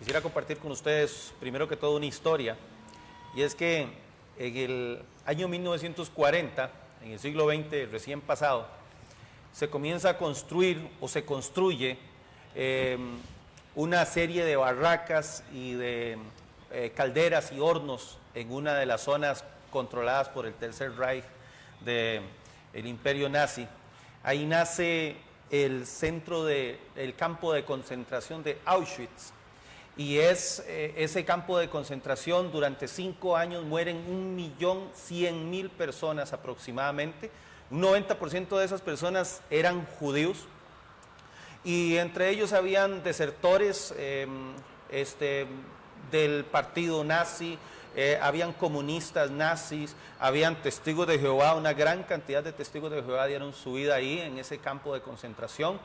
Quisiera compartir con ustedes, primero que todo, una historia, y es que en el año 1940, en el siglo XX recién pasado, se comienza a construir o se construye una serie de barracas y de calderas y hornos en una de las zonas controladas por el Tercer Reich del Imperio Nazi. Ahí nace el el campo de concentración de Auschwitz, y ese campo de concentración durante 5 años mueren 1.100.000 personas aproximadamente. Un 90% de esas personas eran judíos, y entre ellos habían desertores del partido nazi, habían comunistas nazis, habían testigos de Jehová. Una gran cantidad de testigos de Jehová dieron su vida ahí en ese campo de concentración.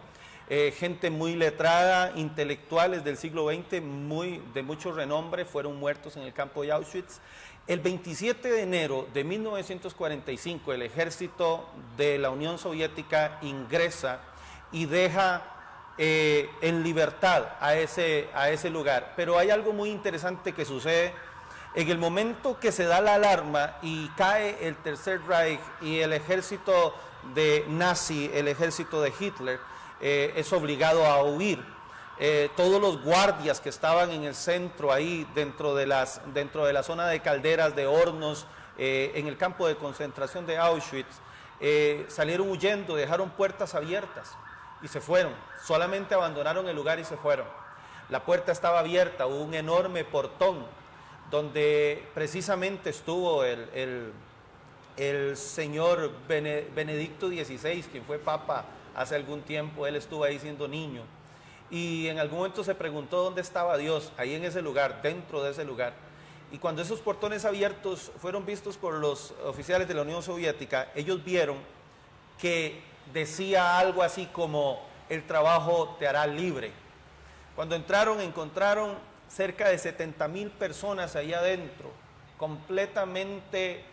Gente muy letrada, intelectuales del siglo XX, de mucho renombre, fueron muertos en el campo de Auschwitz. El 27 de enero de 1945, el ejército de la Unión Soviética ingresa y deja en libertad a ese lugar. Pero hay algo muy interesante que sucede. En el momento que se da la alarma y cae el Tercer Reich y el ejército de nazi, el ejército de Hitler, es obligado a huir. Todos los guardias que estaban en el centro, ahí dentro de la zona de calderas, de hornos, en el campo de concentración de Auschwitz, salieron huyendo, dejaron puertas abiertas y se fueron. Solamente abandonaron el lugar y se fueron. La puerta estaba abierta, hubo un enorme portón donde precisamente estuvo el señor Benedicto XVI, quien fue papa hace algún tiempo. Él estuvo ahí siendo niño, y en algún momento se preguntó dónde estaba Dios, ahí en ese lugar, dentro de ese lugar. Y cuando esos portones abiertos fueron vistos por los oficiales de la Unión Soviética, ellos vieron que decía algo así como: el trabajo te hará libre. Cuando entraron, encontraron cerca de 70.000 personas ahí adentro, completamente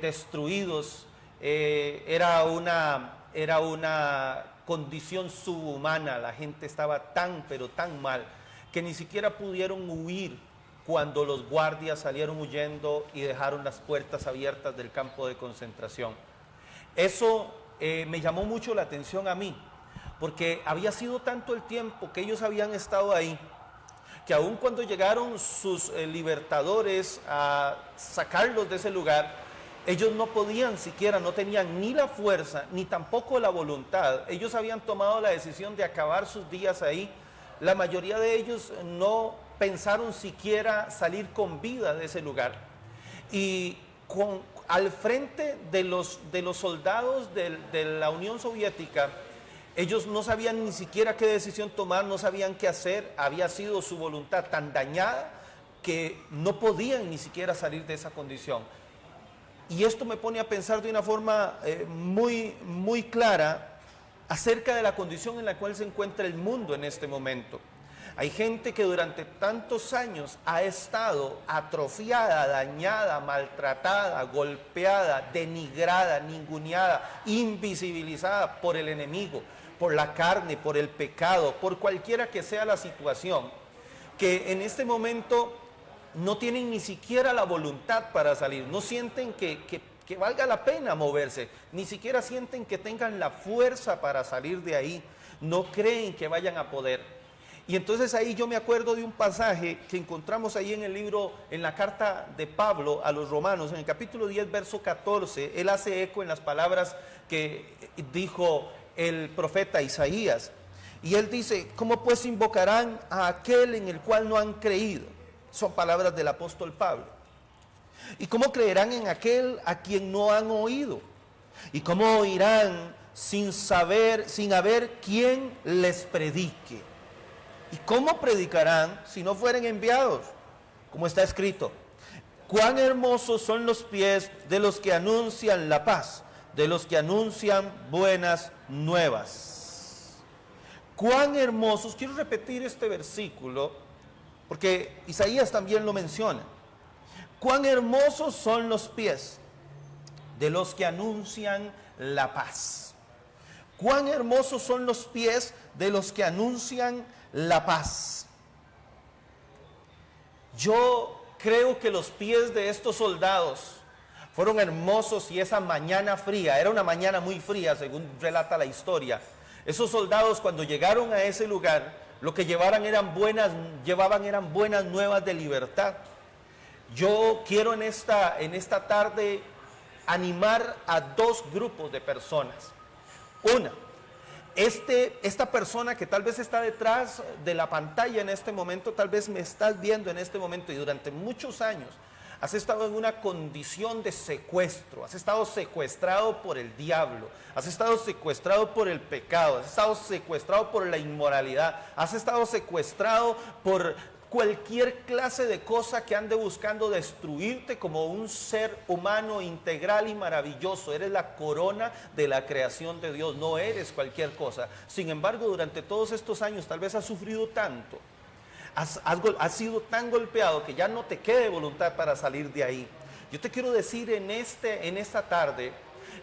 destruidos. Era una condición subhumana. La gente estaba tan, pero tan mal, que ni siquiera pudieron huir cuando los guardias salieron huyendo y dejaron las puertas abiertas del campo de concentración. Eso me llamó mucho la atención a mí, porque había sido tanto el tiempo que ellos habían estado ahí, que aun cuando llegaron sus libertadores a sacarlos de ese lugar, ellos no podían siquiera, no tenían ni la fuerza, ni tampoco la voluntad. Ellos habían tomado la decisión de acabar sus días ahí. La mayoría de ellos no pensaron siquiera salir con vida de ese lugar. Y al frente de los soldados de la Unión Soviética, ellos no sabían ni siquiera qué decisión tomar, no sabían qué hacer. Había sido su voluntad tan dañada que no podían ni siquiera salir de esa condición. Y esto me pone a pensar de una forma muy clara acerca de la condición en la cual se encuentra el mundo en este momento. Hay gente que durante tantos años ha estado atrofiada, dañada, maltratada, golpeada, denigrada, ninguneada, invisibilizada por el enemigo, por la carne, por el pecado, por cualquiera que sea la situación, que en este momento no tienen ni siquiera la voluntad para salir, no sienten que valga la pena moverse, ni siquiera sienten que tengan la fuerza para salir de ahí, no creen que vayan a poder. Y entonces ahí yo me acuerdo de un pasaje que encontramos ahí en el libro, en la carta de Pablo a los Romanos, en el capítulo 10, verso 14, él hace eco en las palabras que dijo el profeta Isaías, y él dice: ¿cómo pues invocarán a aquel en el cual no han creído? Son palabras del apóstol Pablo. ¿Y cómo creerán en aquel a quien no han oído? ¿Y cómo oirán sin haber quien les predique? ¿Y cómo predicarán si no fueren enviados? Como está escrito: cuán hermosos son los pies de los que anuncian la paz, de los que anuncian buenas nuevas. Cuán hermosos. Quiero repetir este versículo porque Isaías también lo menciona. Cuán hermosos son los pies de los que anuncian la paz. Cuán hermosos son los pies de los que anuncian la paz. Yo creo que los pies de estos soldados fueron hermosos y esa mañana fría, era una mañana muy fría según relata la historia. Esos soldados cuando llegaron a ese lugar, lo que llevaban eran buenas nuevas de libertad. Yo quiero en esta tarde animar a dos grupos de personas. Una, esta persona que tal vez está detrás de la pantalla en este momento, tal vez me estás viendo en este momento y durante muchos años has estado en una condición de secuestro, has estado secuestrado por el diablo, has estado secuestrado por el pecado, has estado secuestrado por la inmoralidad, has estado secuestrado por cualquier clase de cosa que ande buscando destruirte como un ser humano integral y maravilloso. Eres la corona de la creación de Dios, no eres cualquier cosa. Sin embargo, durante todos estos años tal vez has sufrido tanto, has sido tan golpeado que ya no te quede voluntad para salir de ahí. Yo te quiero decir en esta tarde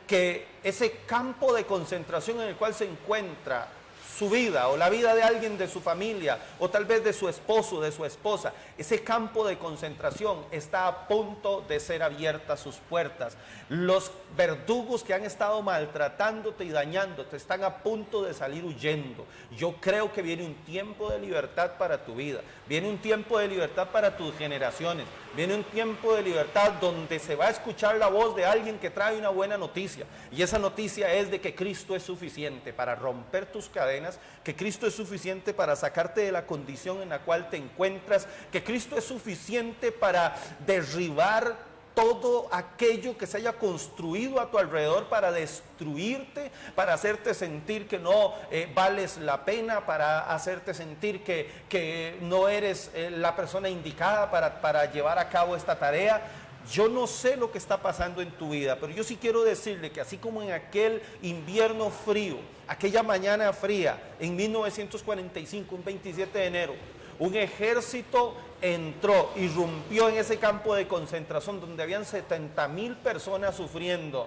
que ese campo de concentración en el cual se encuentra su vida o la vida de alguien de su familia o tal vez de su esposo, de su esposa, ese campo de concentración está a punto de ser abiertas sus puertas. Los verdugos que han estado maltratándote y dañándote están a punto de salir huyendo. Yo creo que viene un tiempo de libertad para tu vida, viene un tiempo de libertad para tus generaciones, viene un tiempo de libertad donde se va a escuchar la voz de alguien que trae una buena noticia, y esa noticia es de que Cristo es suficiente para romper tus cadenas, que Cristo es suficiente para sacarte de la condición en la cual te encuentras, que Cristo es suficiente para derribar todo aquello que se haya construido a tu alrededor para destruirte, para hacerte sentir que no vales la pena, para hacerte sentir que no eres la persona indicada para llevar a cabo esta tarea. Yo no sé lo que está pasando en tu vida, pero yo sí quiero decirle que así como en aquel invierno frío, aquella mañana fría, en 1945, un 27 de enero, un ejército entró, irrumpió en ese campo de concentración donde habían 70,000 personas sufriendo.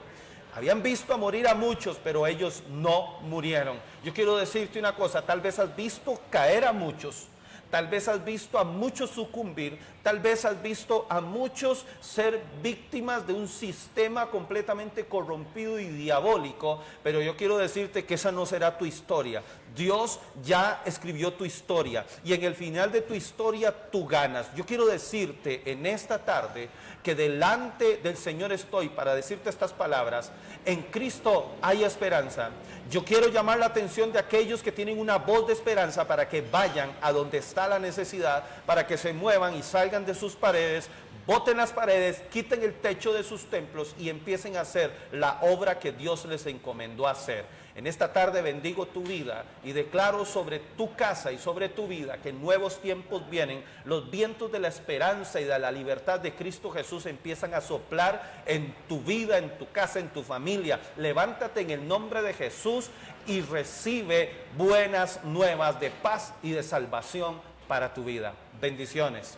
Habían visto a morir a muchos, pero ellos no murieron. Yo quiero decirte una cosa, tal vez has visto caer a muchos, tal vez has visto a muchos sucumbir, tal vez has visto a muchos ser víctimas de un sistema completamente corrompido y diabólico, pero yo quiero decirte que esa no será tu historia. Dios ya escribió tu historia y en el final de tu historia tú ganas. Yo quiero decirte en esta tarde que delante del Señor estoy para decirte estas palabras. En Cristo hay esperanza. Yo quiero llamar la atención de aquellos que tienen una voz de esperanza para que vayan a donde está la necesidad, para que se muevan y salgan de sus paredes, boten las paredes, quiten el techo de sus templos y empiecen a hacer la obra que Dios les encomendó hacer. En esta tarde bendigo tu vida y declaro sobre tu casa y sobre tu vida que nuevos tiempos vienen. Los vientos de la esperanza y de la libertad de Cristo Jesús empiezan a soplar en tu vida, en tu casa, en tu familia. Levántate en el nombre de Jesús y recibe buenas nuevas de paz y de salvación para tu vida. Bendiciones.